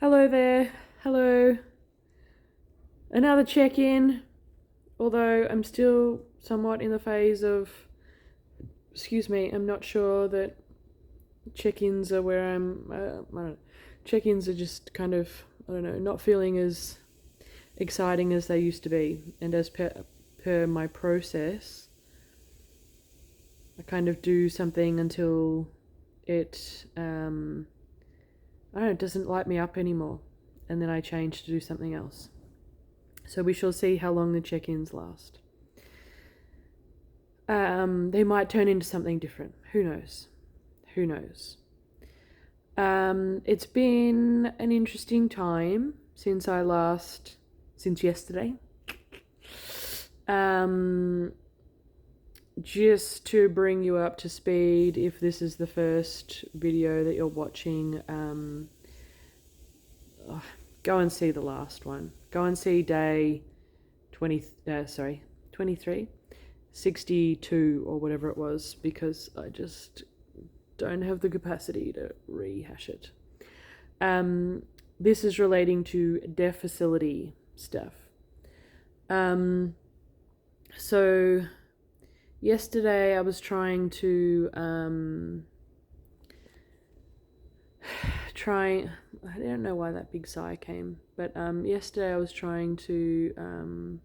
Hello there. Hello. Another check-in. Although I'm still somewhat in the phase of, I'm not sure that check-ins are where I don't know. Check-ins are just kind of, I don't know, not feeling as exciting as they used to be. And as per my process, I kind of do something until it, I don't know, it doesn't light me up anymore. And then I change to do something else. So we shall see how long the check-ins last. They might turn into something different. Who knows? Who knows? It's been an interesting time since yesterday. Just to bring you up to speed, if this is the first video that you're watching, go and see the last one. Go and see day 23, 62 or whatever it was, because I just don't have the capacity to rehash it. This is relating to deaf facility stuff. So yesterday I was trying to I don't know why that big sigh came, but yesterday I was trying to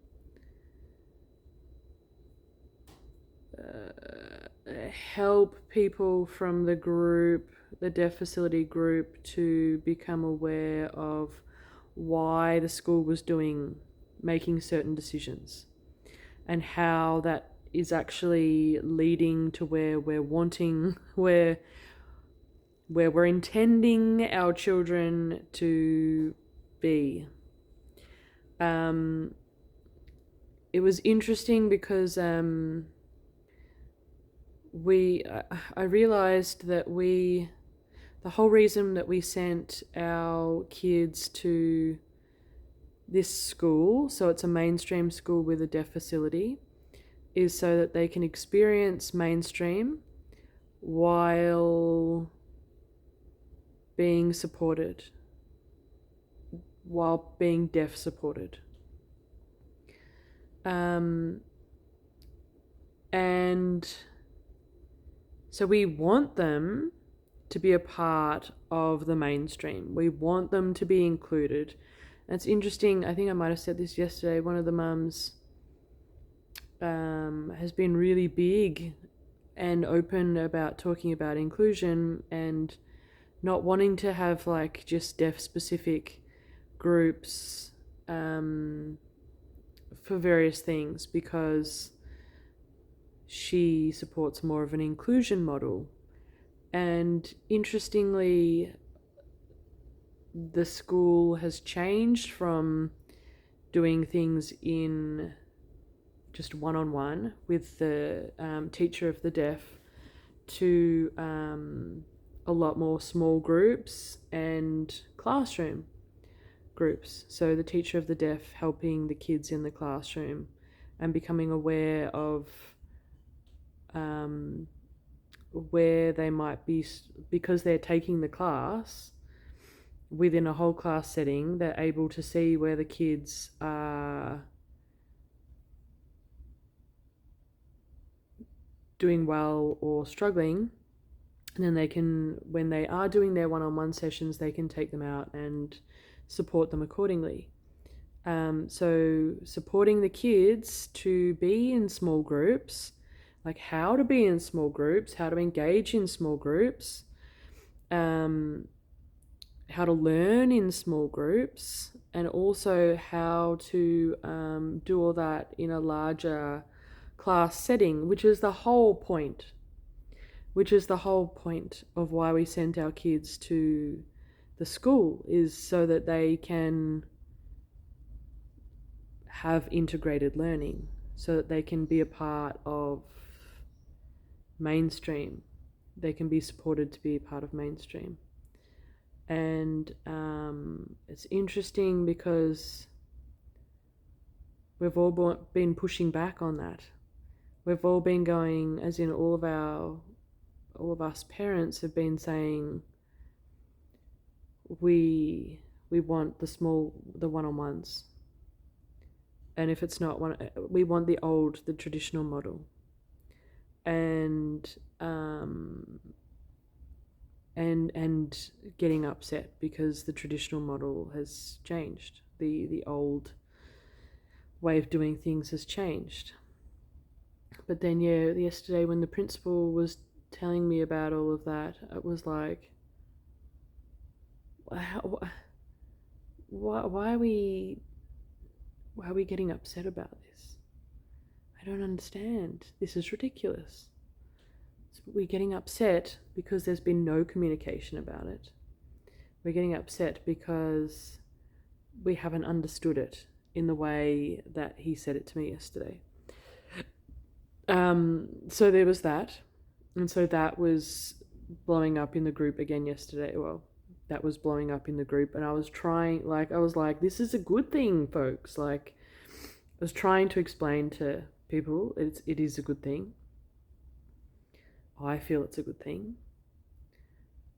help people from the group, the deaf facility group, to become aware of why the school was making certain decisions, and how that is actually leading to where we're intending our children to be. It was interesting because I realized that the whole reason that we sent our kids to this school, so it's a mainstream school with a deaf facility, is so that they can experience mainstream while being supported, while being deaf supported. And so we want them to be a part of the mainstream. We want them to be included. And it's interesting, I think I might have said this yesterday, one of the mums has been really big and open about talking about inclusion and not wanting to have like just deaf specific groups for various things, because she supports more of an inclusion model. And interestingly, the school has changed from doing things in just one-on-one with the teacher of the deaf to a lot more small groups and classroom groups. So the teacher of the deaf helping the kids in the classroom and becoming aware of where they might be, because they're taking the class within a whole class setting, they're able to see where the kids are doing well or struggling, and then they can, when they are doing their one-on-one sessions, they can take them out and support them accordingly. So supporting the kids to be in small groups, like how to be in small groups, how to engage in small groups, how to learn in small groups, and also how to do all that in a larger class setting, which is the whole point of why we sent our kids to the school, is so that they can have integrated learning, so that they can be a part of mainstream. They can be supported to be a part of mainstream. And it's interesting because we've all been pushing back on that. We've all been going, as in all of us parents have been saying, we we want the one-on-ones. And if it's not one, we want the traditional model. And and getting upset because the traditional model has changed. The old way of doing things has changed. But then, yeah, yesterday when the principal was telling me about all of that, it was like, why are we getting upset about this? I don't understand. This is ridiculous. We're getting upset because there's been no communication about it. We're getting upset because we haven't understood it in the way that he said it to me yesterday. So there was that. And so that was blowing up in the group again yesterday. Well, that was blowing up in the group. And I was like, this is a good thing, folks. Like, I was trying to explain to people it is a good thing. I feel it's a good thing.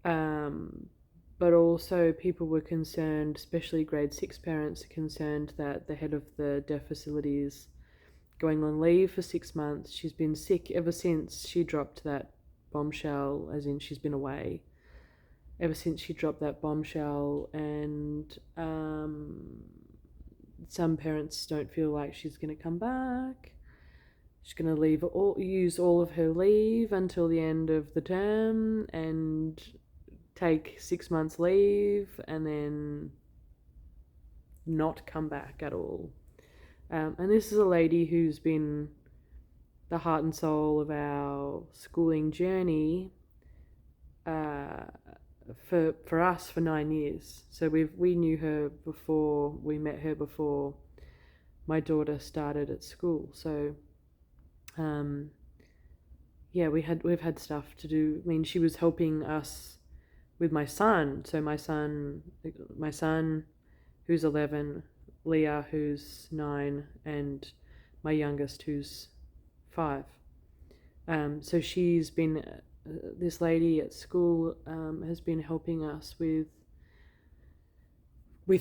But also people were concerned, especially grade 6 parents, concerned that the head of the deaf facility is going on leave for 6 months. She's been sick ever since she dropped that bombshell, as in she's been away ever since she dropped that bombshell. And some parents don't feel like she's going to come back. She's going to use all of her leave until the end of the term and take 6 months leave and then not come back at all. And this is a lady who's been the heart and soul of our schooling journey for us for 9 years. So we knew her before, we met her before my daughter started at school. So yeah, we've had stuff to do. I mean, she was helping us with my son. So my son who's 11, Leah who's 9, and my youngest who's 5. So she's been this lady at school has been helping us with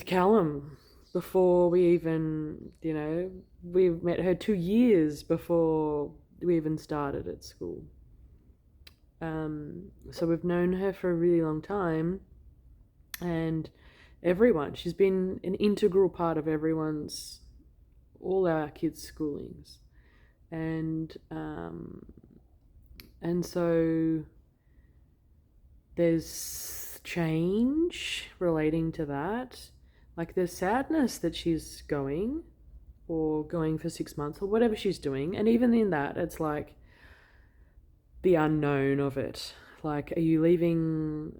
Callum before we even, we met her 2 years before we even started at school. So we've known her for a really long time, and she's been an integral part of all our kids' schoolings. And so there's change relating to that. Like, there's sadness that she's going for 6 months or whatever she's doing. And even in that, it's like the unknown of it. Like, are you leaving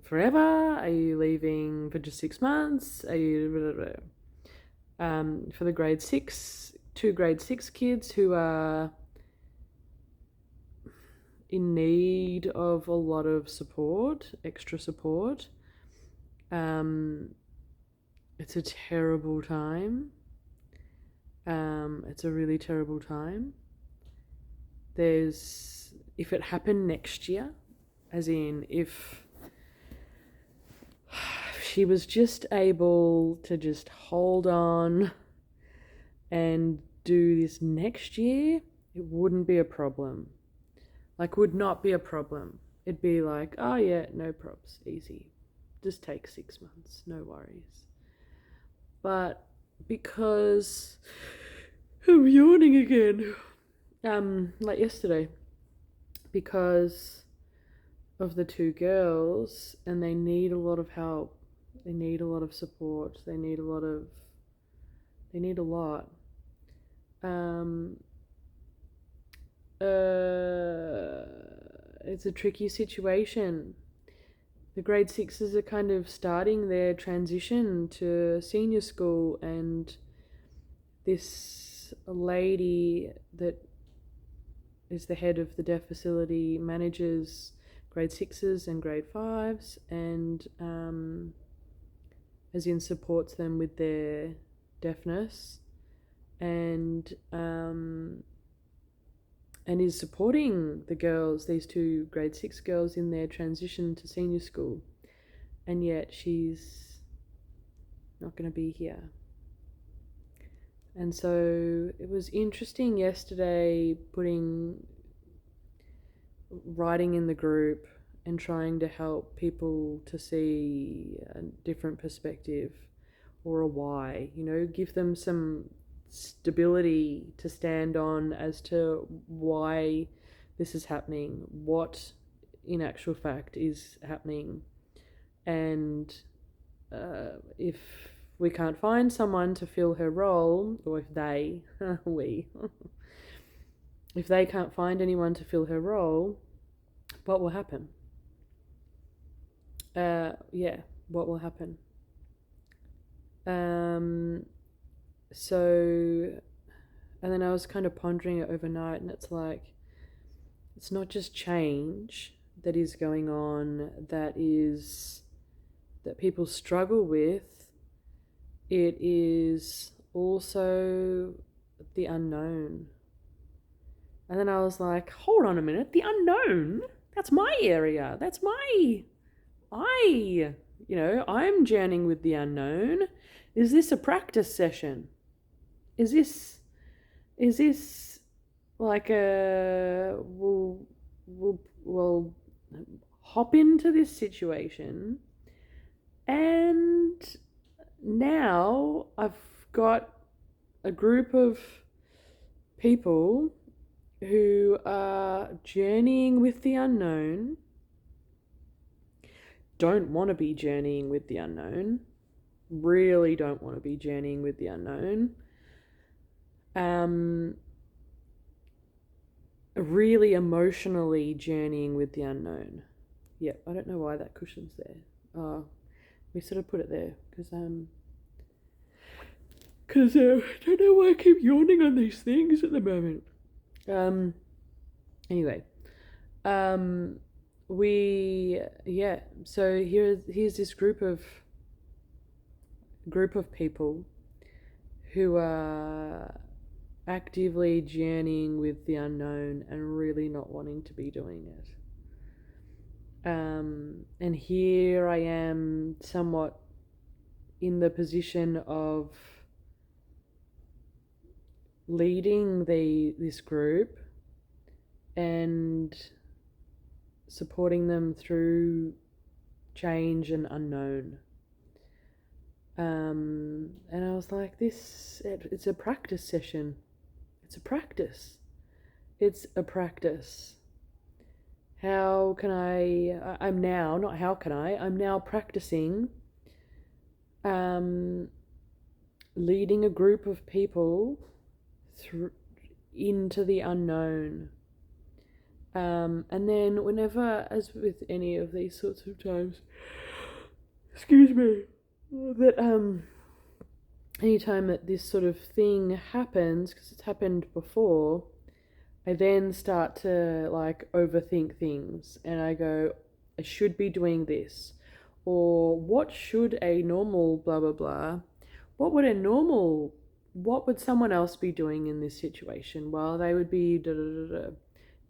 forever? Are you leaving for just 6 months? Are you... for the two grade 6 kids who are in need of a lot of support, extra support. It's a terrible time. It's a really terrible time. If it happened next year, as in if she was just able to just hold on and do this next year, it wouldn't be a problem. Like, would not be a problem. It'd be like, oh yeah, no props, easy. Just take 6 months, no worries. But because I'm yawning again, like yesterday, because of the 2 girls, and they need a lot of help, they need a lot of support, they need a lot. It's a tricky situation. The grade 6s are kind of starting their transition to senior school, and this lady that is the head of the deaf facility manages grade 6s and grade 5s, and as in supports them with their deafness, and is supporting the girls, these 2 grade 6 girls, in their transition to senior school. And yet she's not going to be here. And so it was interesting yesterday writing in the group and trying to help people to see a different perspective or a why, give them some stability to stand on as to why this is happening, what in actual fact is happening. And if we can't find someone to fill her role, or if they, if they can't find anyone to fill her role, what will happen? What will happen? So, and then I was kind of pondering it overnight, and it's like, it's not just change that is going on that people struggle with, it is also the unknown. And then I was like, hold on a minute, the unknown? That's my area. That's I'm journeying with the unknown. Is this a practice session? Is this like we'll hop into this situation, and now I've got a group of people who are journeying with the unknown, don't want to be journeying with the unknown, really don't want to be journeying with the unknown, really emotionally journeying with the unknown. Yeah, I don't know why that cushion's there. We sort of put it there because I don't know why I keep yawning on these things at the moment. Anyway, so here's this group of people who are actively journeying with the unknown and really not wanting to be doing it. And here I am, somewhat in the position of leading this group and supporting them through change and unknown. And I was like, it's a practice session. It's a practice. How can I'm now practicing leading a group of people into the unknown. And then whenever, as with any of these sorts of times, anytime that this sort of thing happens, because it's happened before, I then start to overthink things, and I go, I should be doing this, or what should a normal blah blah blah, what would someone else be doing in this situation? Well, they would be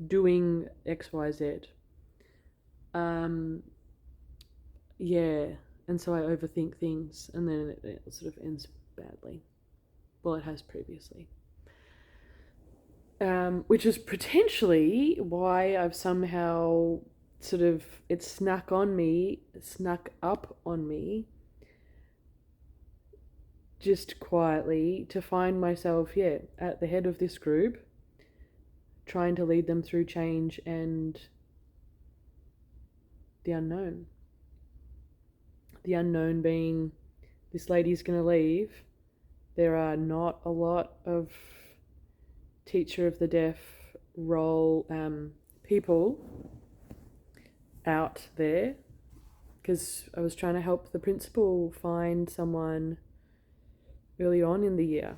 doing XYZ. And so I overthink things, and then it sort of ends badly. Well, it has previously. Which is potentially why I've somehow it snuck up on me, just quietly, to find myself, at the head of this group, trying to lead them through change and the unknown. The unknown being, this lady's going to leave. There are not a lot of teacher of the deaf role people out there, because I was trying to help the principal find someone early on in the year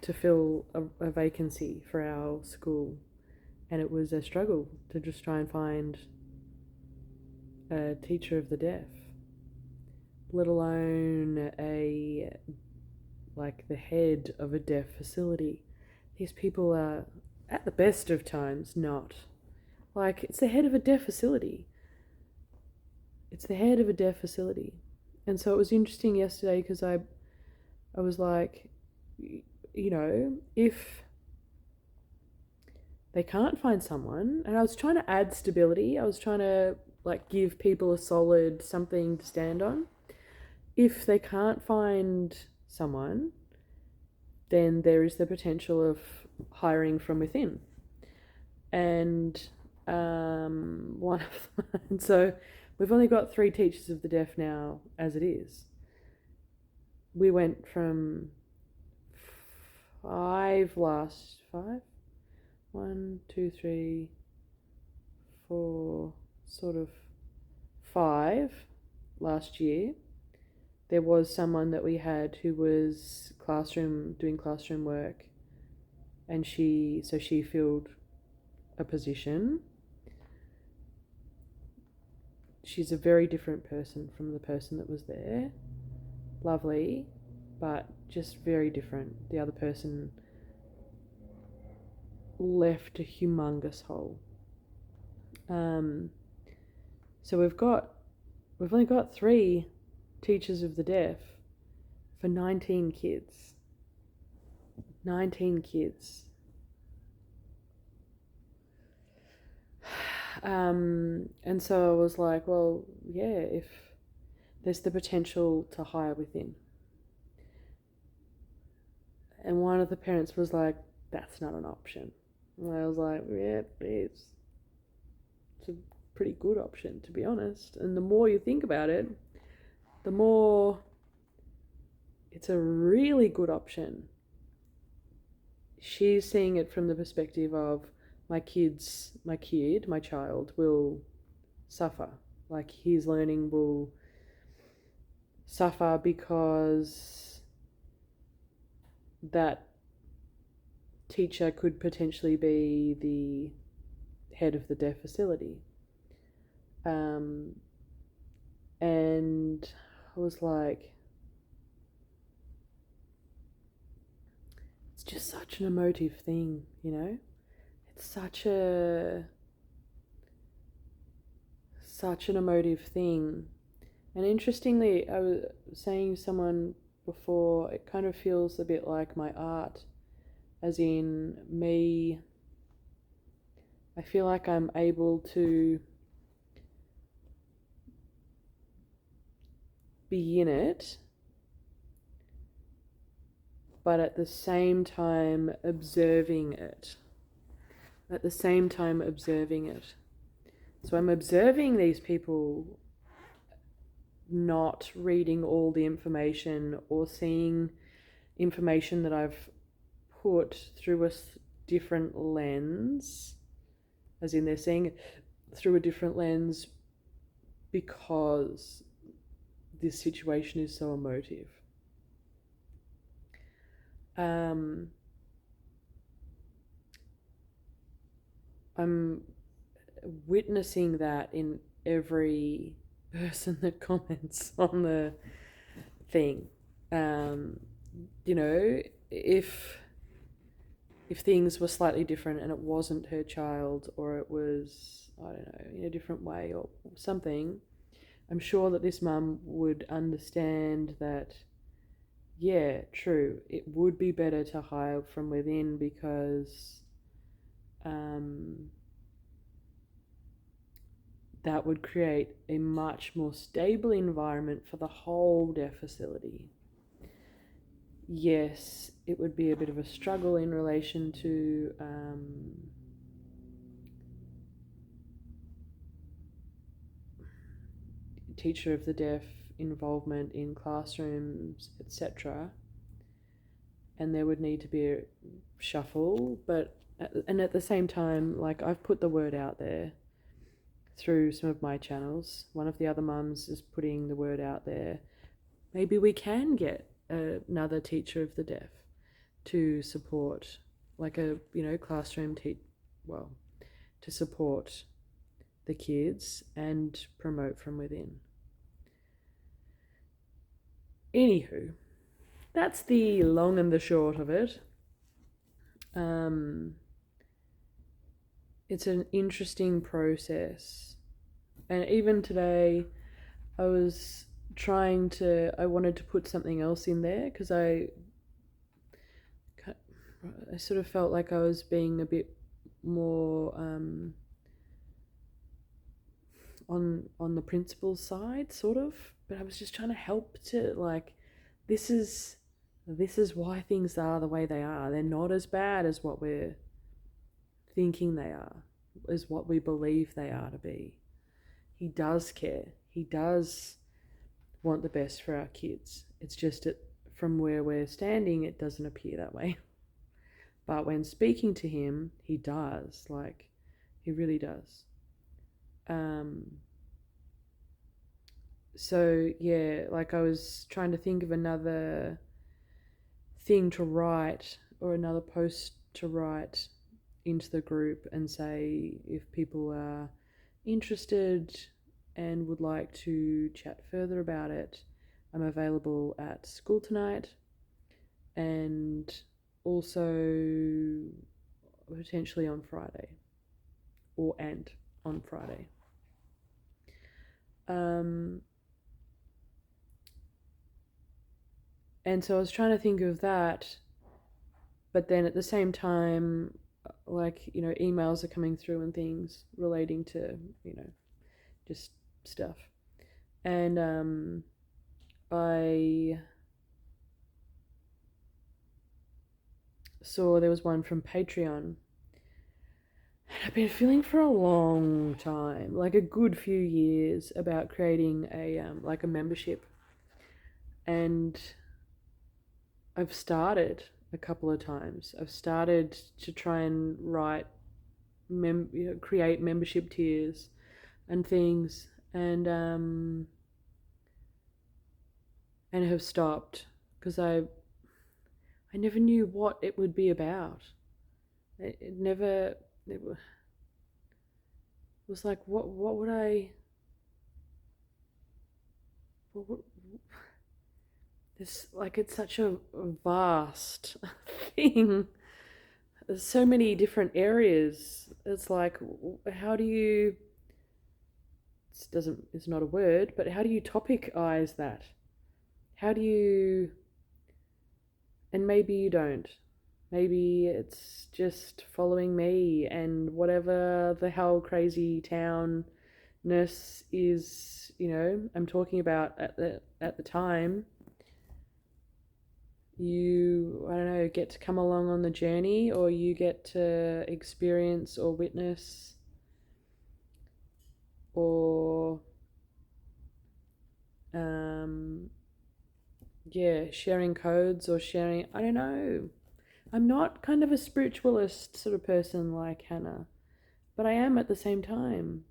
to fill a vacancy for our school, and it was a struggle to just try and find a teacher of the deaf, let alone the head of a deaf facility. These people are, at the best of times, not. It's the head of a deaf facility. And so it was interesting yesterday because I I was like, you know, if they can't find someone, and I was trying to add stability, I was trying to like give people a solid something to stand on. If they can't find someone, then there is the potential of hiring from within. And one of them, and so we've only got 3 teachers of the deaf now as it is. We went from 5 1, 2, 3, 4, sort of 5 last year. There was someone that we had who was doing classroom work, and she filled a position. She's a very different person from the person that was there. Lovely, but just very different. The other person left a humongous hole. So we've only got 3 teachers of the deaf for 19 kids. 19 kids. And so I was like, well, yeah, if there's the potential to hire within. And one of the parents was like, that's not an option. And I was like, yeah, it's a pretty good option, to be honest. And the more you think about it, the more it's a really good option. She's seeing it from the perspective of my child will suffer. Like his learning will suffer because that teacher could potentially be the head of the deaf facility. And I was like, it's just such an emotive thing, you know? It's such an emotive thing. And interestingly, I was saying to someone before, it kind of feels a bit like my art, as in me, I feel like I'm able to be in it, but at the same time observing it. So I'm observing these people not reading all the information or seeing information that I've put through a different lens, as in they're seeing it through a different lens because this situation is so emotive. I'm witnessing that in every person that comments on the thing. You know, if things were slightly different and it wasn't her child, or it was, I don't know, in a different way or something, I'm sure that this mum would understand that, yeah, true, it would be better to hire from within because that would create a much more stable environment for the whole deaf facility. Yes, it would be a bit of a struggle in relation to teacher of the deaf involvement in classrooms, etc. And there would need to be a shuffle, but at the same time, like, I've put the word out there through some of my channels. One of the other mums is putting the word out there. Maybe we can get another teacher of the deaf to support, like a, classroom to support the kids and promote from within. Anywho, that's the long and the short of it. It's an interesting process. And even today, I was I wanted to put something else in there because I sort of felt like I was being a bit more on the principal side, sort of. But I was just trying to help to like, this is why things are the way they are. They're not as bad as what we're thinking they are, as what we believe they are to be. He does care. He does want the best for our kids. It's just from where we're standing, it doesn't appear that way. But when speaking to him, he does. Like, he really does. So yeah, like I was trying to think of another thing to write or another post to write into the group and say if people are interested and would like to chat further about it, I'm available at school tonight and also potentially on Friday and on Friday. And so I was trying to think of that, but then at the same time, like, emails are coming through and things relating to, just stuff. And I saw there was one from Patreon. And I've been feeling for a long time, like a good few years, about creating a membership. And I've started a couple of times. I've started to try and create membership tiers and things, and have stopped because I never knew what it would be about. It never. It was like, what would I? What, this, like, it's such a vast thing. There's so many different areas. It's like, how do you? It's not a word, but how do you topicize that? How do you? And maybe you don't. Maybe it's just following me and whatever the hell crazy town nurse is, I'm talking about at the time. You, I don't know, get to come along on the journey, or you get to experience or witness or sharing codes or sharing, I don't know. I'm not kind of a spiritualist sort of person like Hannah, but I am at the same time,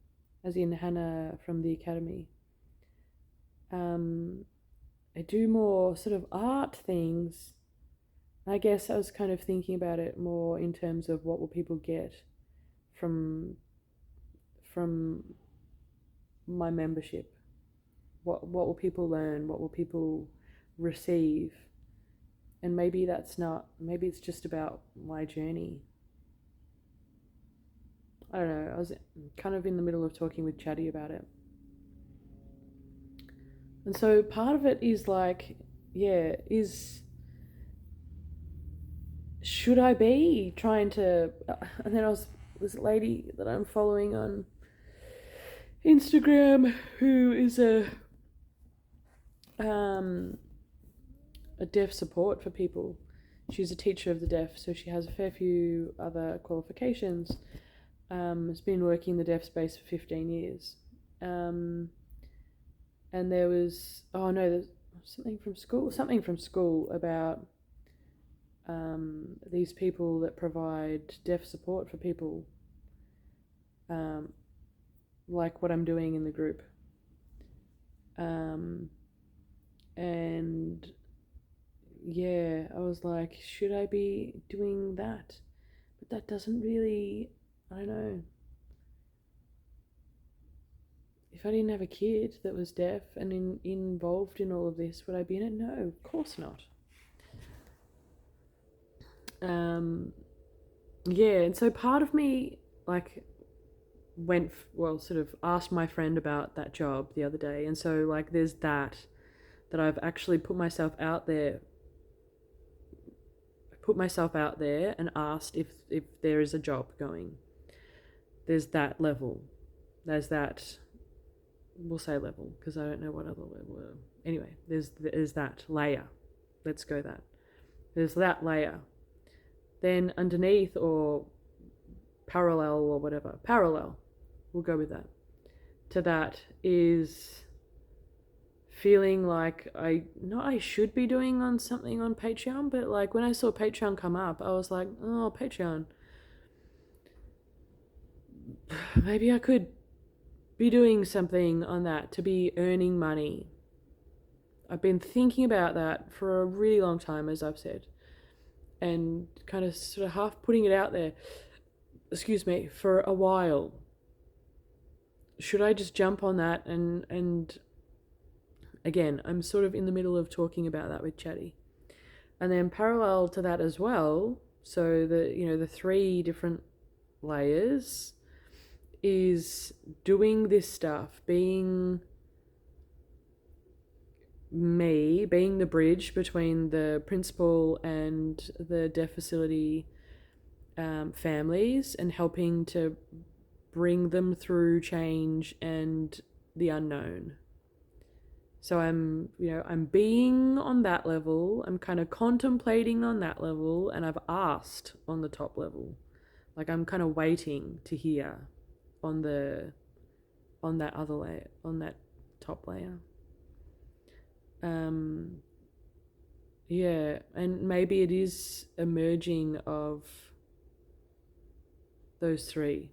as in Hannah from the academy. I do more sort of art things. I guess I was kind of thinking about it more in terms of what will people get from my membership. What will people learn? What will people receive? And maybe maybe it's just about my journey. I don't know. I was kind of in the middle of talking with Chatty about it. And so part of it is like, should I be trying to, and then this lady that I'm following on Instagram who is a deaf support for people. She's a teacher of the deaf, so she has a fair few other qualifications. Has been working in the deaf space for 15 years. And there was, there's something from school about these people that provide deaf support for people, like what I'm doing in the group. And yeah, I was like, should I be doing that? But that doesn't really, I don't know. If I didn't have a kid that was deaf and involved in all of this, would I be in it? No, of course not. And so part of me, like, sort of asked my friend about that job the other day. And so, like, there's that. that I've actually put myself out there and asked if there is a job going. There's that level. There's that, we'll say level, because I don't know what other level. Anyway, there's that layer. Let's go that. There's that layer. Then underneath, or parallel or whatever, parallel, we'll go with that. To that is feeling like I should be doing on something on Patreon, but like when I saw Patreon come up, I was like, oh, Patreon, maybe I could be doing something on that to be earning money. I've been thinking about that for a really long time, as I've said, and kind of sort of half putting it out there, for a while. Should I just jump on that? And again, I'm sort of in the middle of talking about that with Chatty. And then parallel to that as well, so the 3 different layers is doing this stuff, being me, being the bridge between the principal and the deaf facility families, and helping to bring them through change and the unknown. So I'm being on that level, I'm kind of contemplating on that level, and I've asked on the top level. Like I'm kind of waiting to hear on that other layer, on that top layer. Yeah, and maybe it is a merging of those 3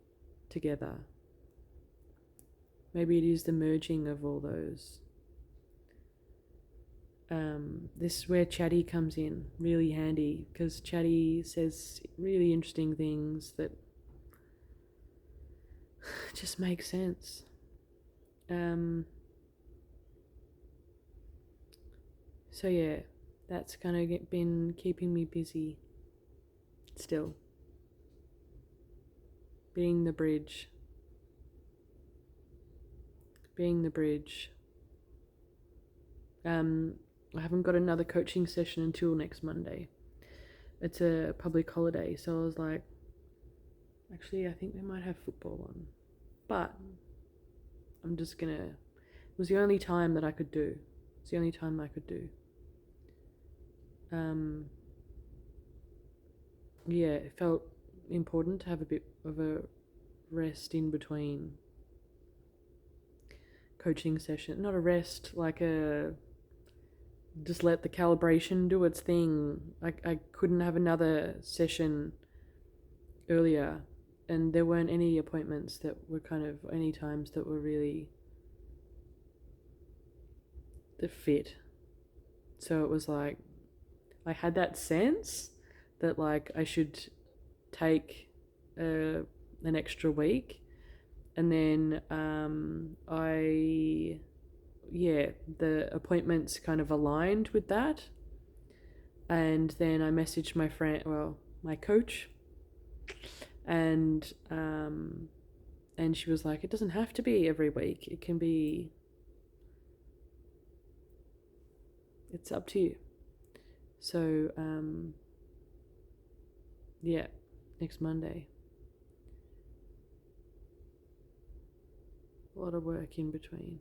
together. Maybe it is the merging of all those. This is where Chatty comes in really handy, because Chatty says really interesting things that just make sense. So yeah, that's kind of been keeping me busy still. Being the bridge. I haven't got another coaching session until next Monday. It's a public holiday, so I was like, actually, I think we might have football on. But I'm just gonna, it was the only time that I could do. It's the only time I could do. Yeah, it felt important to have a bit of a rest in between coaching session. Not a rest, like just let the calibration do its thing. I couldn't have another session earlier, and there weren't any appointments that were any times that were really the fit. So it was like, I had that sense that like I should take an extra week, and then the appointments kind of aligned with that. And then I messaged my coach, and she was like, it doesn't have to be every week. It can be, it's up to you. So next Monday. A lot of work in between.